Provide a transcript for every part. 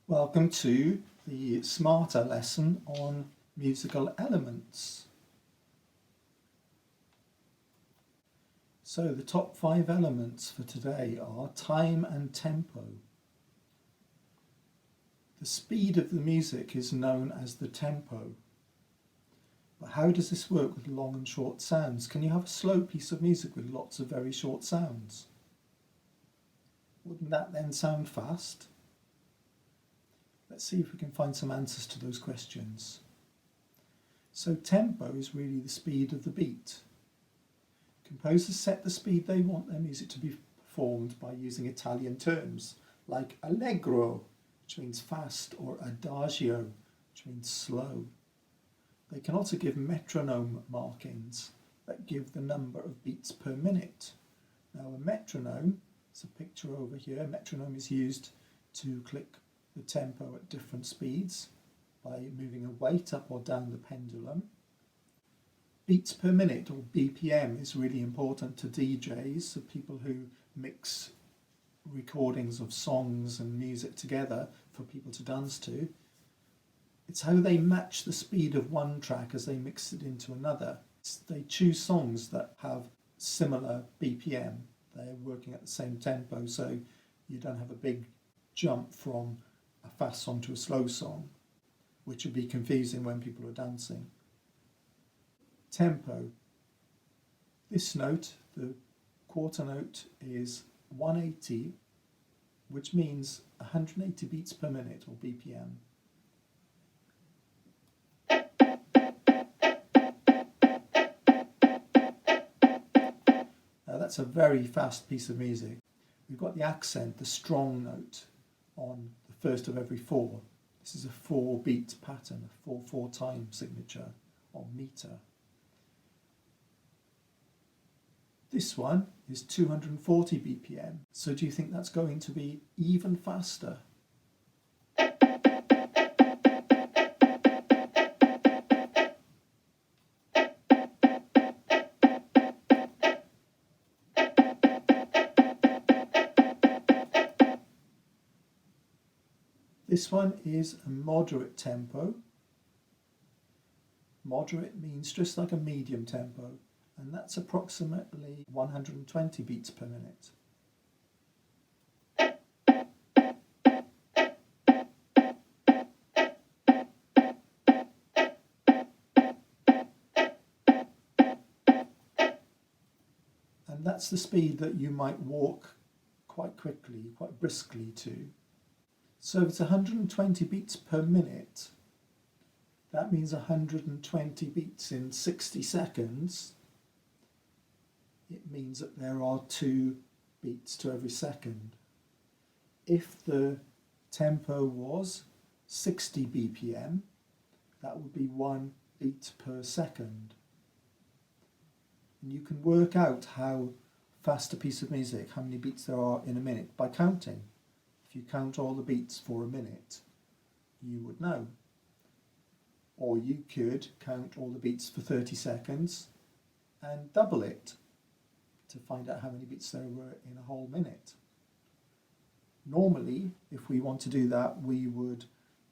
Welcome to the Smarter lesson on musical elements. So the top 5 elements for today are time and tempo. The speed of the music is known as the tempo. But how does this work with long and short sounds? Can you have a slow piece of music with lots of very short sounds? Wouldn't that then sound fast? Let's see if we can find some answers to those questions. So tempo is really the speed of the beat. Composers set the speed they want their music to be performed by using Italian terms like allegro, which means fast, or adagio, which means slow. They can also give metronome markings that give the number of beats per minute. Now a metronome, it's a picture over here, a metronome is used to click the tempo at different speeds by moving a weight up or down the pendulum. Beats per minute, or BPM, is really important to DJs, so people who mix recordings of songs and music together for people to dance to. It's how they match the speed of one track as they mix it into another. They choose songs that have similar BPM. They're working at the same tempo, so you don't have a big jump from a fast song to a slow song, which would be confusing when people are dancing. Tempo. This note, the quarter note, is 180, which means 180 beats per minute, or BPM. Now that's a very fast piece of music. We've got the accent, the strong note, on the first of every 4. This is a 4-beat pattern, a 4/4 time signature or meter. This one is 240 BPM, so do you think that's going to be even faster? This one is a moderate tempo. Moderate means just like a medium tempo, and that's approximately 120 beats per minute. And that's the speed that you might walk quite quickly, quite briskly to. So if it's 120 beats per minute, that means 120 beats in 60 seconds. It means that there are 2 beats to every second. If the tempo was 60 BPM, that would be 1 beat per second. And you can work out how fast a piece of music, how many beats there are in a minute, by counting. If you count all the beats for a minute, you would know. Or you could count all the beats for 30 seconds and double it to find out how many beats there were in a whole minute. Normally, if we want to do that, we would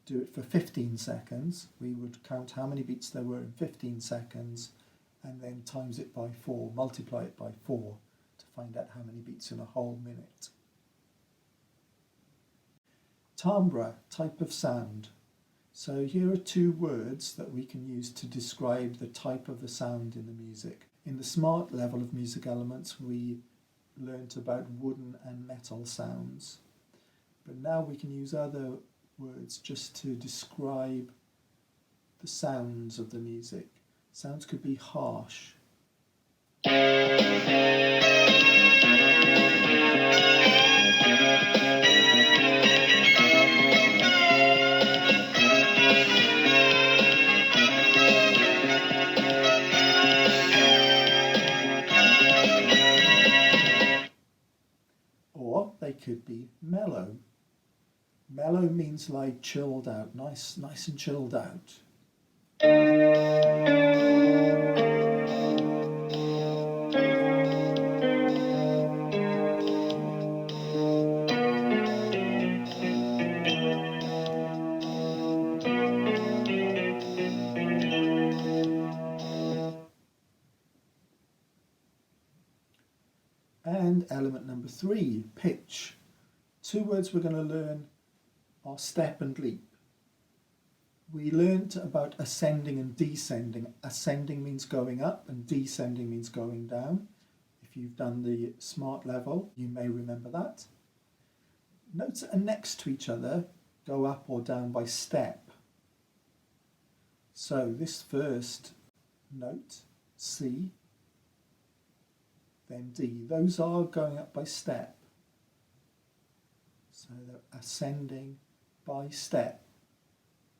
do it for 15 seconds. We would count how many beats there were in 15 seconds and then times it by 4, multiply it by 4 to find out how many beats in a whole minute. Timbre, type of sound. So here are 2 words that we can use to describe the type of the sound in the music. In the smart level of music elements, we learnt about wooden and metal sounds. But now we can use other words just to describe the sounds of the music. Sounds could be harsh. Or they could be mellow. Mellow means like chilled out, nice and chilled out. element number 3, pitch. Two words we're going to learn are step and leap. We learnt about ascending and descending. Ascending means going up and descending means going down. If you've done the SMART level, you may remember that. Notes that are next to each other go up or down by step. So this first note, C, then D, those are going up by step. So they're ascending by step.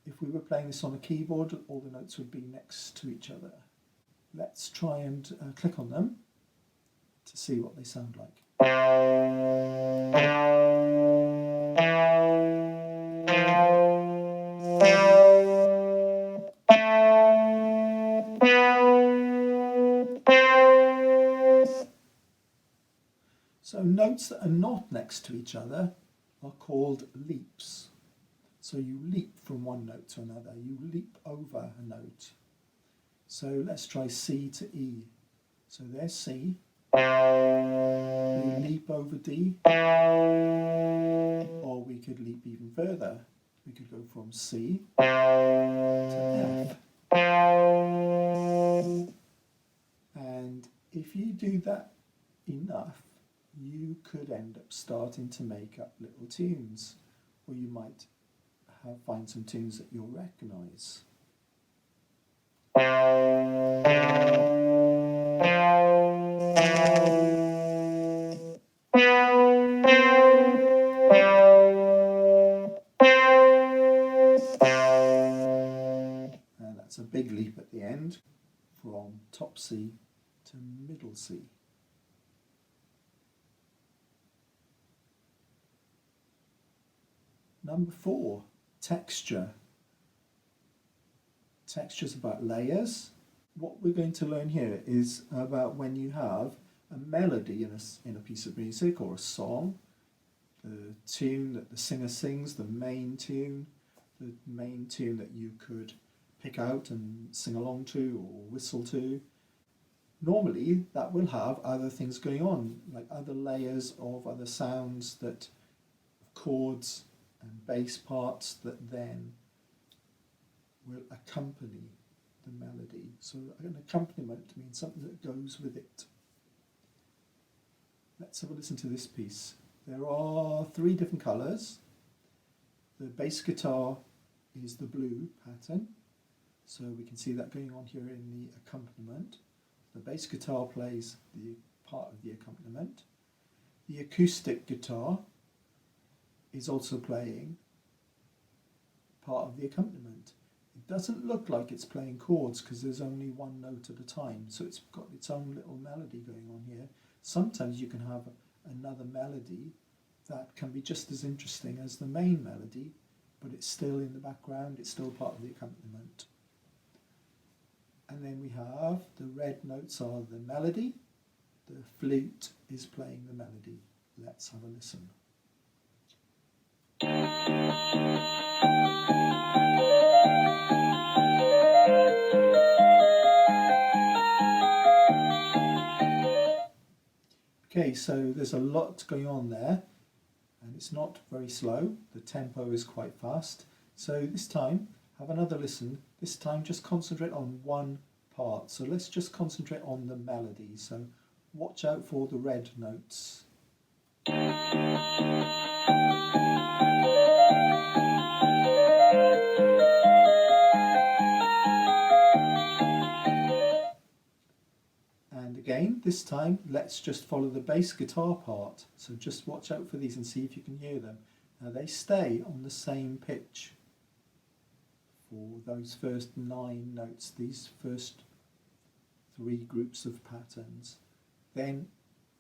If we were playing this on a keyboard, all the notes would be next to each other. Let's try and click on them to see what they sound like. So notes that are not next to each other are called leaps. So you leap from one note to another, you leap over a note. So let's try C to E. So there's C. We leap over D. Or we could leap even further. We could go from C to F. And if you do that enough, you could end up starting to make up little tunes, or you might find some tunes that you'll recognise. And that's a big leap at the end, from top C to middle C. Number 4, texture. Texture's about layers. What we're going to learn here is about when you have a melody in a piece of music or a song, the tune that the singer sings, the main tune that you could pick out and sing along to or whistle to. Normally that will have other things going on, like other layers of other sounds, that chords and bass parts that then will accompany the melody. So an accompaniment means something that goes with it. Let's have a listen to this piece. There are 3 different colours. The bass guitar is the blue pattern, so we can see that going on here in the accompaniment. The bass guitar plays the part of the accompaniment. The acoustic guitar is also playing part of the accompaniment. It doesn't look like it's playing chords because there's only one note at a time, so it's got its own little melody going on here. Sometimes you can have another melody that can be just as interesting as the main melody, but it's still in the background, it's still part of the accompaniment. And then we have the red notes are the melody, the flute is playing the melody. Let's have a listen. Okay, so there's a lot going on there, and it's not very slow. The tempo is quite fast. So this time, have another listen. This time just concentrate on one part. So let's just concentrate on the melody. So watch out for the red notes. And again, this time, let's just follow the bass guitar part. So just watch out for these and see if you can hear them. Now they stay on the same pitch for those first 9 notes, these first 3 groups of patterns. Then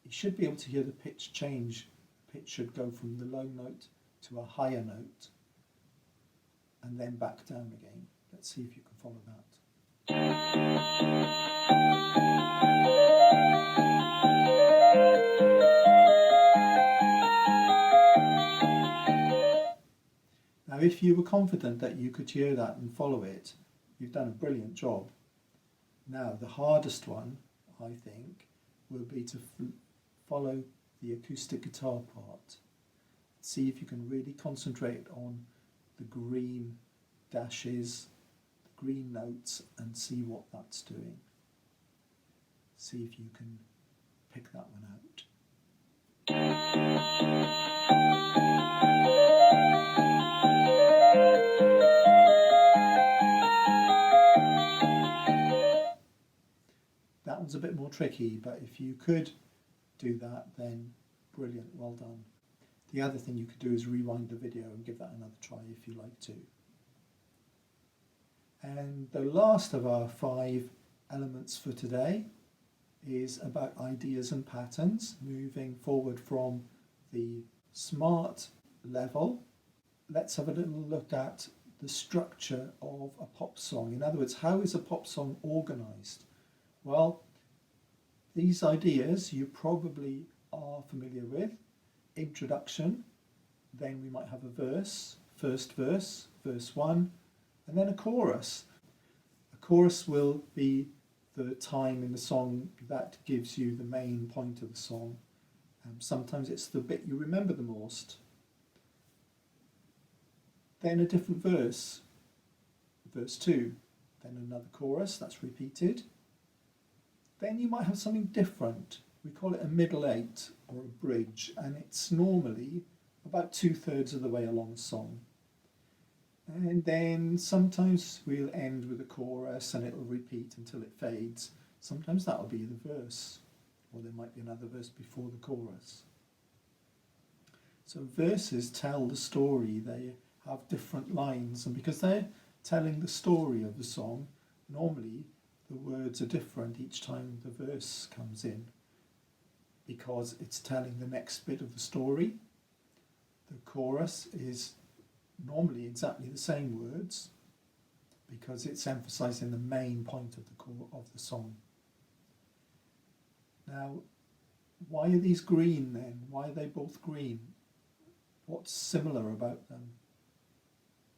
you should be able to hear the pitch change. Pitch should go from the low note to a higher note and then back down again. Let's see if you can follow that. Now if you were confident that you could hear that and follow it, you've done a brilliant job. Now the hardest one, I think, will be to follow the acoustic guitar part. See if you can really concentrate on the green dashes, the green notes, and see what that's doing. See if you can pick that one out. That one's a bit more tricky, but if you could do that, then brilliant, well done. The other thing you could do is rewind the video and give that another try if you like to. And the last of our 5 elements for today is about ideas and patterns, moving forward from the smart level. Let's have a little look at the structure of a pop song. In other words, how is a pop song organised? Well, these ideas you probably are familiar with. Introduction, then we might have a verse, first verse, verse 1, and then a chorus. A chorus will be the time in the song that gives you the main point of the song. Sometimes it's the bit you remember the most. Then a different verse, verse 2, then another chorus, that's repeated. Then you might have something different. We call it a middle 8 or a bridge, and it's normally about 2/3 of the way along a song. And then sometimes we'll end with a chorus and it'll repeat until it fades. Sometimes that'll be the verse, or there might be another verse before the chorus. So verses tell the story. They have different lines, and because they're telling the story of the song, normally the words are different each time the verse comes in, because it's telling the next bit of the story. The chorus is normally exactly the same words because it's emphasizing the main point of the song. Now, why are these green then? Why are they both green? What's similar about them?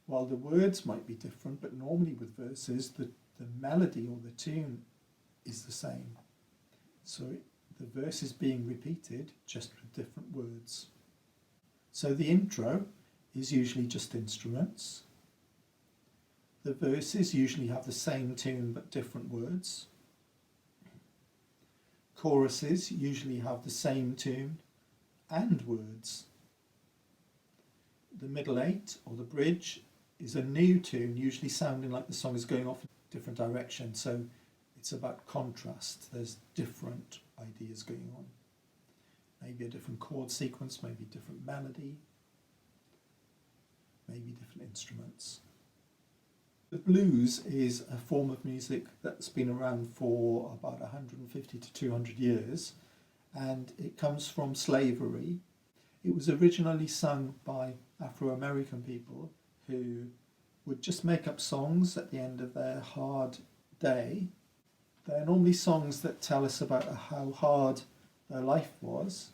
Well, the words might be different, but normally with verses, the melody or the tune is the same. So the verse is being repeated, just with different words. So the intro is usually just instruments. The verses usually have the same tune but different words. Choruses usually have the same tune and words. The middle 8 or the bridge is a new tune, usually sounding like the song is going off in a different direction. So it's about contrast. There's different ideas going on. Maybe a different chord sequence, maybe different melody, maybe different instruments. The blues is a form of music that's been around for about 150 to 200 years, and it comes from slavery. It was originally sung by Afro-American people who would just make up songs at the end of their hard day. They're normally songs that tell us about how hard their life was.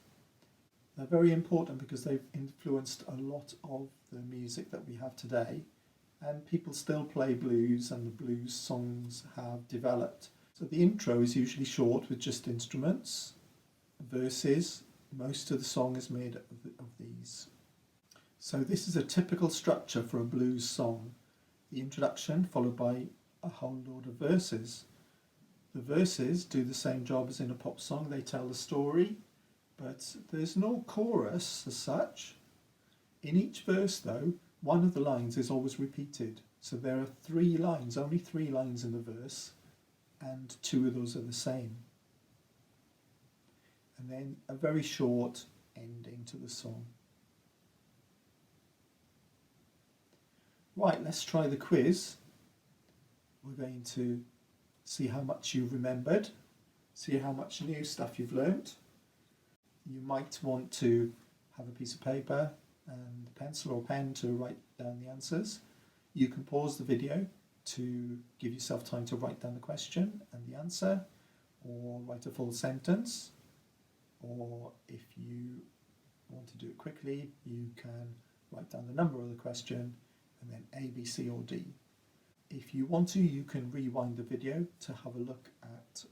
They're very important because they've influenced a lot of the music that we have today, and people still play blues, and the blues songs have developed. So the intro is usually short with just instruments, verses. Most of the song is made of these. So this is a typical structure for a blues song. The introduction followed by a whole load of verses. The verses do the same job as in a pop song. They tell the story, but there's no chorus as such. In each verse though, one of the lines is always repeated. So there are 3 lines, only 3 lines in the verse, and 2 of those are the same. And then a very short ending to the song. Right, let's try the quiz. We're going to see how much you've remembered, see how much new stuff you've learnt. You might want to have a piece of paper and a pencil or pen to write down the answers. You can pause the video to give yourself time to write down the question and the answer, or write a full sentence, or if you want to do it quickly, you can write down the number of the question and then A, B, C or D. If you want to, you can rewind the video to have a look at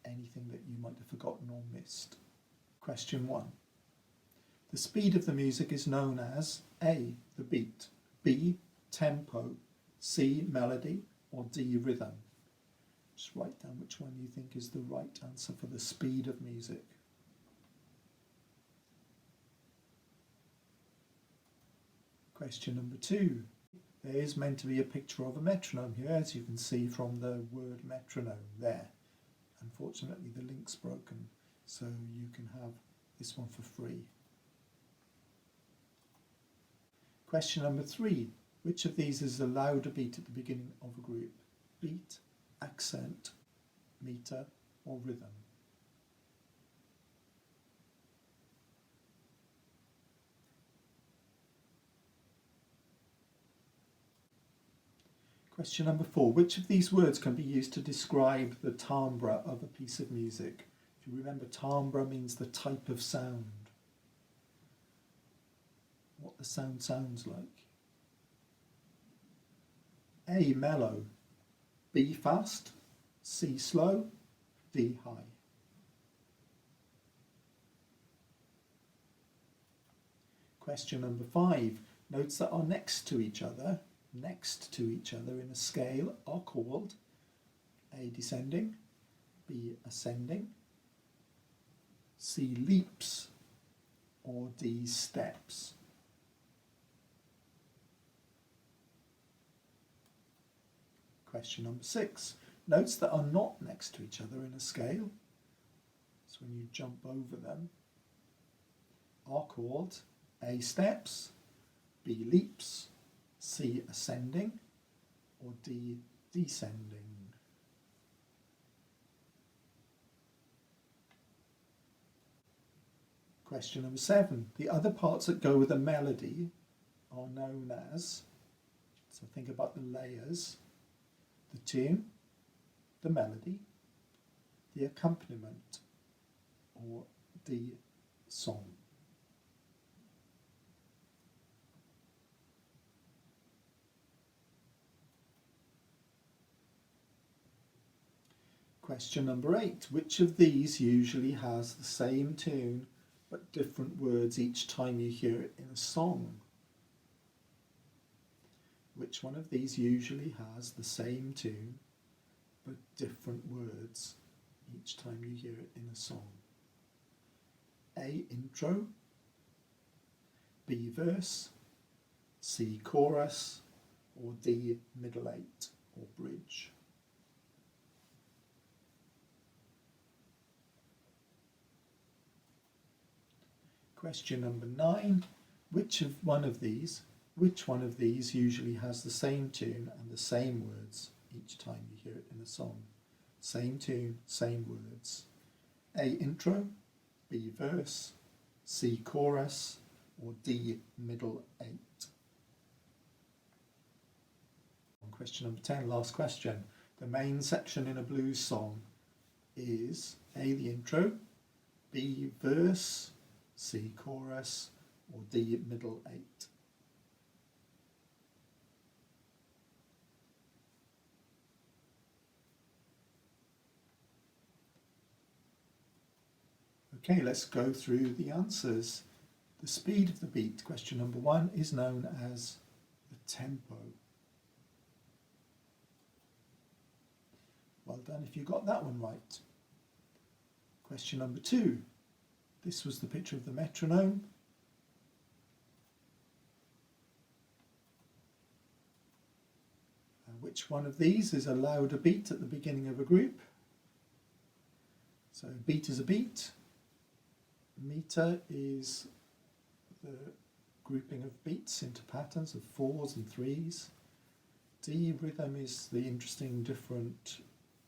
anything that you might have forgotten or missed. Question 1. The speed of the music is known as A, the beat, B, tempo, C, melody, or D, rhythm. Just write down which one you think is the right answer for the speed of music. Question number 2. There is meant to be a picture of a metronome here, as you can see from the word metronome there. Unfortunately, the link's broken, so you can have this one for free. Question number 3. Which of these is a louder beat at the beginning of a group? Beat, accent, meter, or rhythm? Question number 4. Which of these words can be used to describe the timbre of a piece of music? If you remember, timbre means the type of sound. What the sound sounds like. A, mellow, B, fast, C, slow, D, high. Question number 5. Notes that are next to each other in a scale are called A, descending, B, ascending, C, leaps, or D, steps. Question number 6. Notes that are not next to each other in a scale, so when you jump over them, are called A, steps, B, leaps, C, ascending, or D, descending. Question number 7. The other parts that go with a melody are known as, so think about the layers, the tune, the melody, the accompaniment, or the song. Question number 8. Which of these usually has the same tune but different words each time you hear it in a song? Which one of these usually has the same tune but different words each time you hear it in a song? A, intro, B, verse, C, chorus, or D, middle eight or bridge. Question number 9. Which one of these usually has the same tune and the same words each time you hear it in a song? Same tune, same words. A, intro, B, verse, C, chorus, or D, middle eight. Question number 10, last question. The main section in a blues song is A, the intro, B, verse, C, chorus, or D, middle eight. Okay, let's go through the answers. The speed of the beat, question number 1, is known as the tempo. Well done if you got that one right. Question number 2. This was the picture of the metronome. Which one of these is a louder beat at the beginning of a group? So beat is a beat. Meter is the grouping of beats into patterns of 4s and 3s. D, rhythm, is the interesting different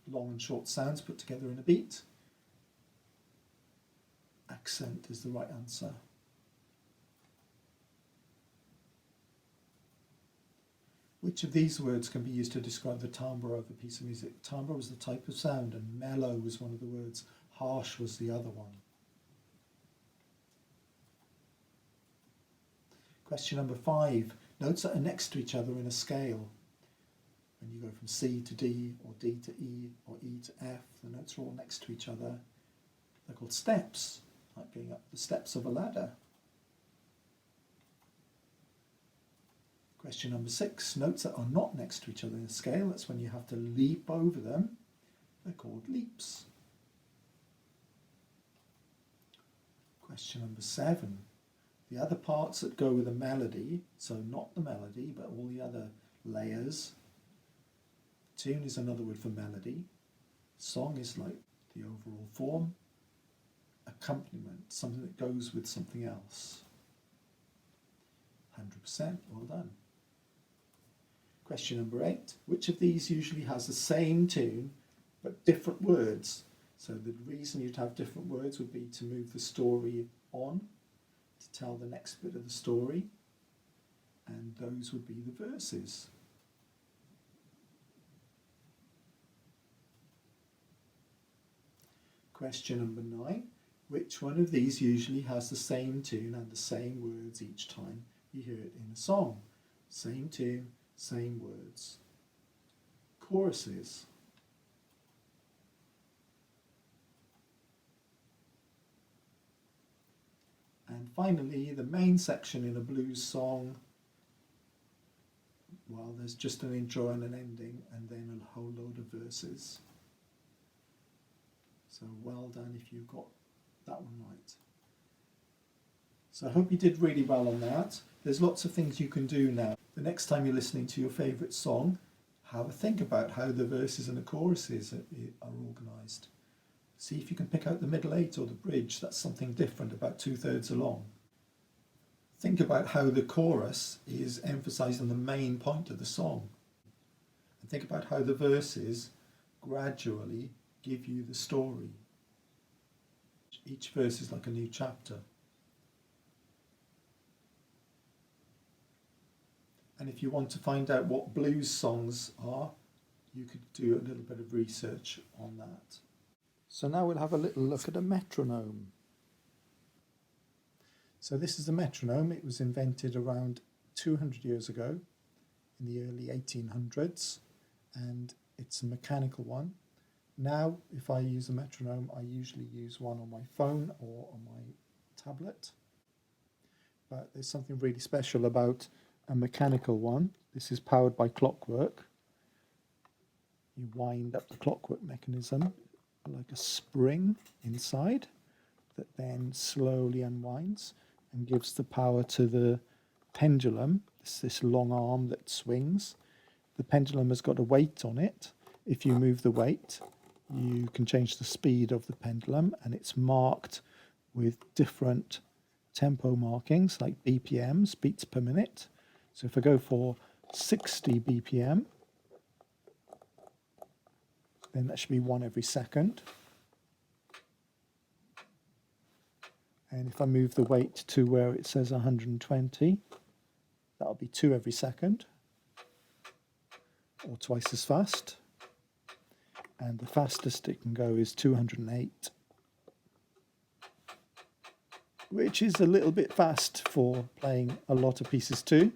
long and short sounds put together in a beat. Accent is the right answer. Which of these words can be used to describe the timbre of a piece of music? Timbre was the type of sound, and mellow was one of the words. Harsh was the other one. Question number 5. Notes that are next to each other in a scale. When you go from C to D, or D to E, or E to F, the notes are all next to each other. They're called steps. like going up the steps of a ladder. Question number 6, notes that are not next to each other in a scale, that's when you have to leap over them. They're called leaps. Question number 7, the other parts that go with a melody, so not the melody but all the other layers. Tune is another word for melody. Song is like the overall form. Accompaniment, something that goes with something else. 100%, well done. Question number 8, which of these usually has the same tune but different words? So the reason you'd have different words would be to move the story on, to tell the next bit of the story, and those would be the verses. Question number 9, which one of these usually has the same tune and the same words each time you hear it in a song? Same tune, same words. Choruses. And finally, the main section in a blues song, well, there's just an intro and an ending, and then a whole load of verses. So well done if you got that one right. So I hope you did really well on that. There's lots of things you can do now. The next time you're listening to your favourite song, have a think about how the verses and the choruses are organised. See if you can pick out the middle 8 or the bridge. That's something different, about 2/3 along. Think about how the chorus is emphasising the main point of the song. And think about how the verses gradually give you the story. Each verse is like a new chapter. And if you want to find out what blues songs are, you could do a little bit of research on that. So now we'll have a little look at a metronome. So this is a metronome. It was invented around 200 years ago in the early 1800s, and it's a mechanical one. Now, if I use a metronome, I usually use one on my phone or on my tablet. But there's something really special about a mechanical one. This is powered by clockwork. You wind up the clockwork mechanism like a spring inside that then slowly unwinds and gives the power to the pendulum. It's this long arm that swings. The pendulum has got a weight on it. If you move the weight, you can change the speed of the pendulum, and it's marked with different tempo markings like BPMs, beats per minute. So if I go for 60 BPM, then that should be 1 every second. And if I move the weight to where it says 120, that'll be 2 every second, or twice as fast. And the fastest it can go is 208, which is a little bit fast for playing a lot of pieces too.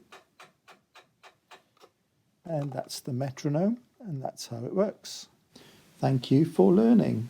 And that's the metronome, and that's how it works. Thank you for learning.